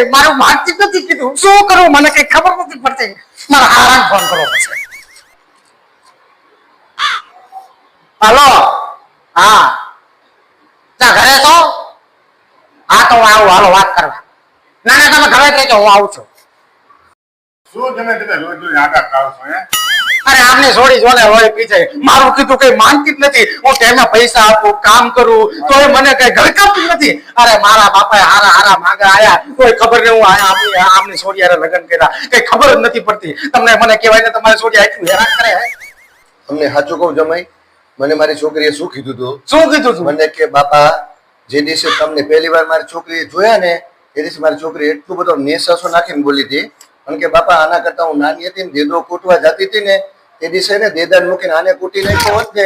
મારું વાતચીત નથી કીધું શું કરું મને કઈ ખબર નથી પડતી મારા આરામ ફોન કરો પછી હાલો હા ત્યાં ઘરે છો હા તો હું આવું હાલો વાત કરવા ના ના તમે ઘરે જ રહેજો હું આવું છું શું તમે રોજ રોજ આટા કાઢો છો હે? અરે આમને છોડી જોને હોય પીછે મારું કીધું કઈ માનતી જ નથી હું ટાઈમે પૈસા આપું કામ કરું તો એ મને કઈ ઘરકામતું નથી અરે મારા બાપાએ હારા હારા માગા આયા કોઈ ખબર નહીં હું આયા આમની છોડી હારે લગ્ન કર્યા કઈ ખબર જ નથી પડતી તમને મને કહેવાય ને તમારી છોડી આટલું હેરાન કરે હે તમને સાચું કહું જમાઈ મને મારી છોકરીએ શું કીધું હતું શું કીધું તું મને કે બાપા જે દિવસે તમને પહેલી વાર મારી છોકરીએ જોયા ને એ દિવસે મારી છોકરી એટલું બધો નેસાસો નાખીને બોલી હતી અને કે બાપા આના કરતા હું નાની હતી ને દેદો કૂટવા જતી હતી ને એ દિવસે ને દેદાર મૂકીને આને કૂટી નાખ્યો હોત ને